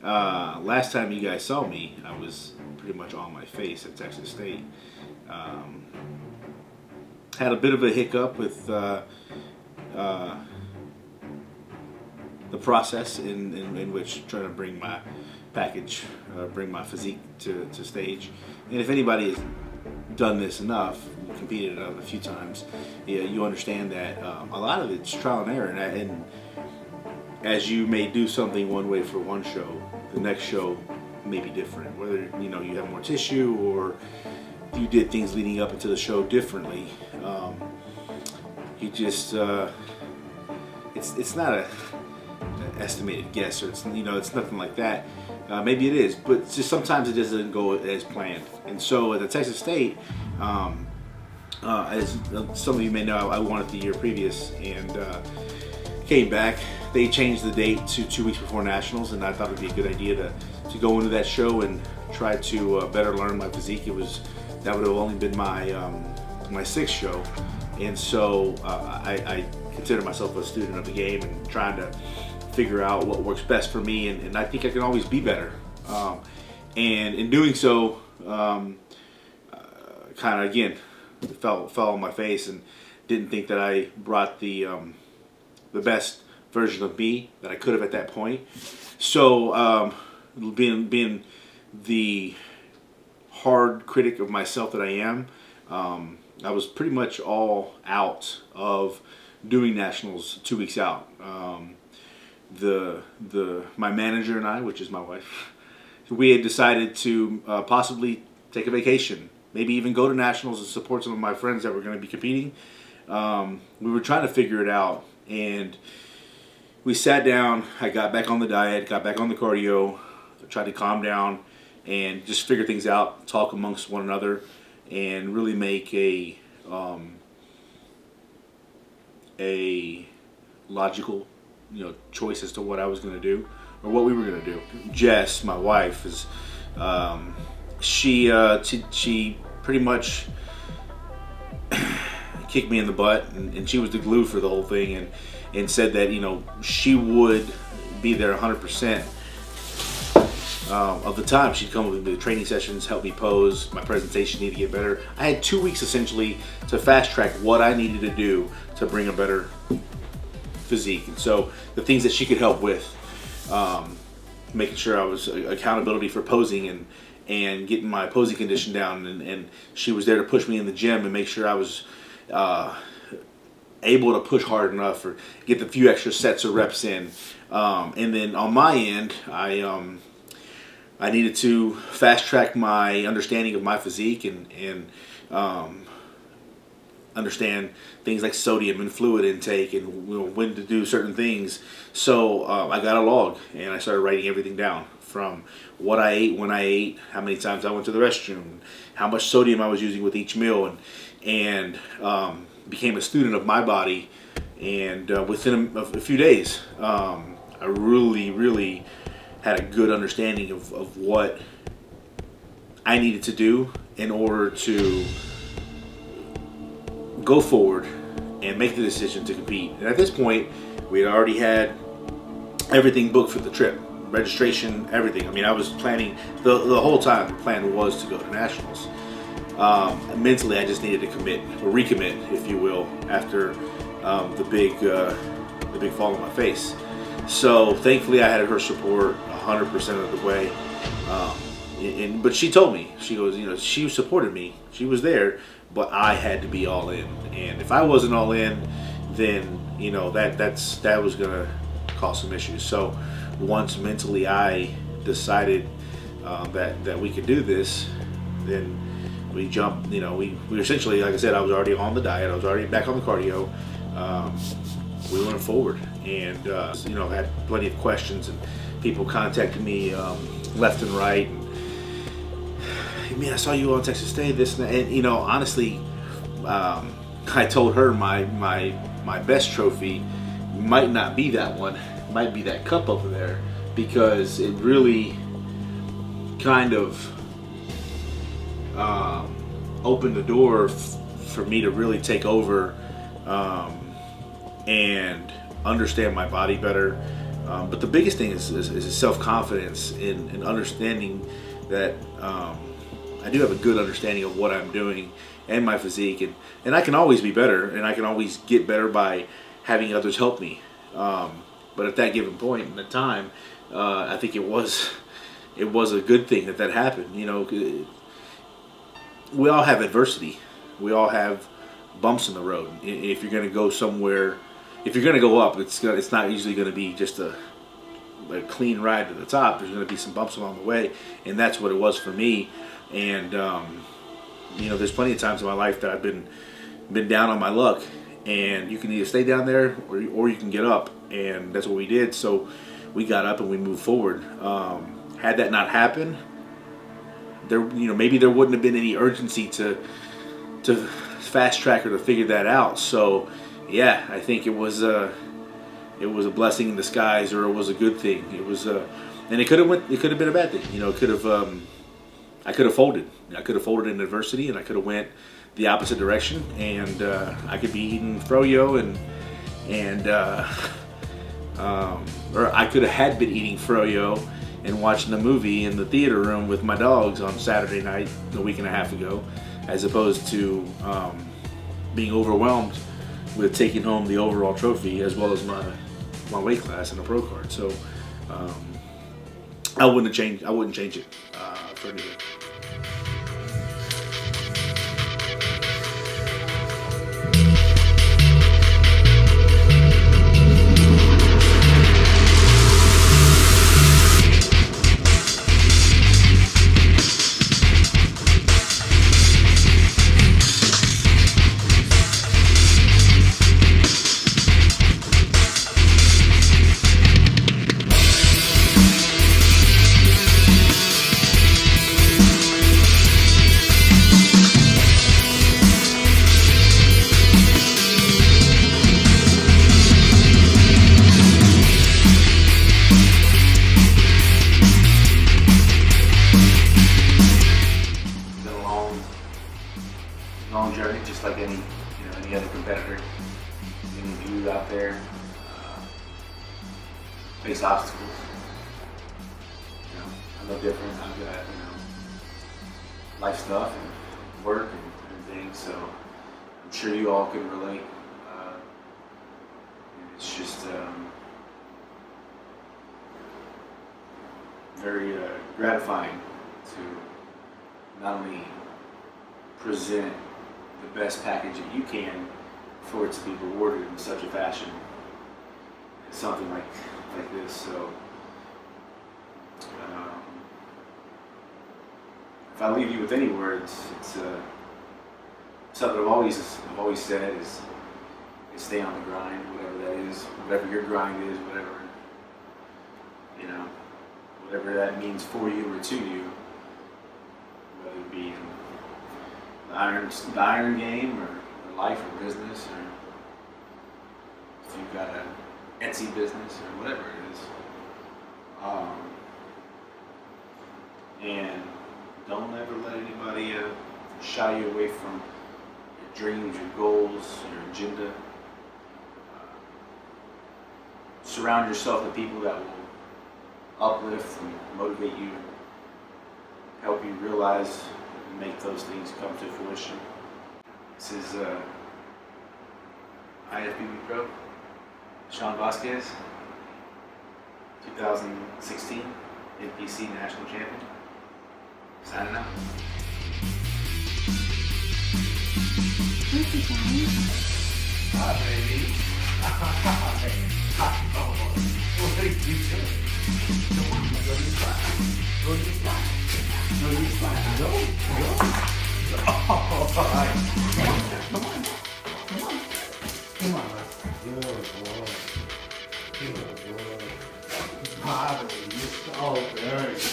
Last time you guys saw me, I was pretty much on my face at Texas State. Had a bit of a hiccup with the process in which trying to bring my package, bring my physique to stage. And if anybody has done this enough, competed a few times, you understand that a lot of it's trial and error. And as you may do something one way for one show, the next show may be different. Whether you have more tissue or you did things leading up into the show differently. You just it's not a estimated guess, or it's nothing like that. Maybe it is, but just sometimes it doesn't go as planned. And so at the Texas State, as some of you may know, I won it the year previous and came back. They changed the date to 2 weeks before Nationals, and I thought it would be a good idea to go into that show and try to better learn my physique. That would have only been my sixth show, and so I consider myself a student of the game and trying to figure out what works best for me, and I think I can always be better. And in doing so, kind of again fell on my face and didn't think that I brought the best version of me that I could have at that point. So being the hard critic of myself that I am, I was pretty much all out of doing Nationals 2 weeks out. My manager and I, which is my wife, we had decided to possibly take a vacation, maybe even go to Nationals and support some of my friends that were going to be competing. We were trying to figure it out, and we sat down. I got back on the diet, got back on the cardio, tried to calm down and just figure things out, talk amongst one another, and really make a logical choice as to what I was going to do or what we were going to do. Jess, my wife, is she pretty much kicked me in the butt, and she was the glue for the whole thing, and said that she would be there 100% of the time. She'd come with me to training sessions, help me pose. My presentation needed to get better. I had 2 weeks essentially to fast track what I needed to do to bring a better physique. And so the things that she could help with, making sure I was accountability for posing and getting my posing condition down, and she was there to push me in the gym and make sure I was able to push hard enough or get the few extra sets or reps in. And then on my end, I needed to fast track my understanding of my physique and understand things like sodium and fluid intake and when to do certain things. So I got a log and I started writing everything down, from what I ate, when I ate, how many times I went to the restroom, how much sodium I was using with each meal, and became a student of my body. And within a few days, I really had a good understanding of what I needed to do in order to go forward and make the decision to compete. And at this point, we had already had everything booked for the trip, registration, everything. I mean, I was planning the whole time. The plan was to go to Nationals. Mentally, I just needed to commit or recommit, if you will, after the big fall on my face. So thankfully, I had her support 100% of the way. But she told me, she goes, she supported me. She was there, but I had to be all in. And if I wasn't all in, then that was gonna cause some issues. So once mentally I decided that we could do this, then we jumped. We essentially, like I said, I was already on the diet. I was already back on the cardio. We went forward, and had plenty of questions, and people contacted me left and right. Man, I saw you on Texas State, this and that. And honestly, I told her my best trophy might not be that one, it might be that cup over there, because it really kind of opened the door for me to really take over and understand my body better, But the biggest thing is self-confidence in understanding that I do have a good understanding of what I'm doing and my physique, and I can always be better, and I can always get better by having others help me. But at that given point in the time, I think it was a good thing that happened. You know, we all have adversity. We all have bumps in the road. If you're going to go somewhere, if you're going to go up, it's not usually going to be just a clean ride to the top. There's going to be some bumps along the way, and that's what it was for me. And you know, there's plenty of times in my life that I've been down on my luck, and you can either stay down there or you can get up, and that's what we did. So we got up and we moved forward. Had that not happened, maybe there wouldn't have been any urgency to fast track or to figure that out. So yeah, I think it was a blessing in disguise, or it was a good thing. It was and it could have been a bad thing. You know, I could have folded. I could have folded in adversity, and I could have went the opposite direction, and I could be eating froyo or I could have had been eating froyo and watching the movie in the theater room with my dogs on Saturday night a week and a half ago, as opposed to being overwhelmed with taking home the overall trophy as well as my weight class and a pro card. So I wouldn't change it for anything. Long journey, just like any other competitor. Any of you out there face obstacles. I'm no different. I've got life stuff and work and things, so I'm sure you all can relate. It's just very gratifying to not only present the best package that you can for it to be rewarded in such a fashion as something like this. So if I leave you with any words, it's something I've always said is stay on the grind, whatever that is, whatever your grind is, whatever that means for you or to you, whether it be the iron game, or life, or business, or if you've got an Etsy business, or whatever it is. And don't ever let anybody shy you away from your dreams, your goals, your agenda. Surround yourself with people that will uplift and motivate you, help you realize and make those things come to fruition. This is IFBB Pro, Shaun Vasquez, 2016 NPC National Champion. Signing out. Hi, baby. What are you doing? Come on, go to the spot. Go to the spot. Go to the spot. Go. Oh, all right. Come on. Come on. Good boy. Good boy. Hi, baby. Oh, very good.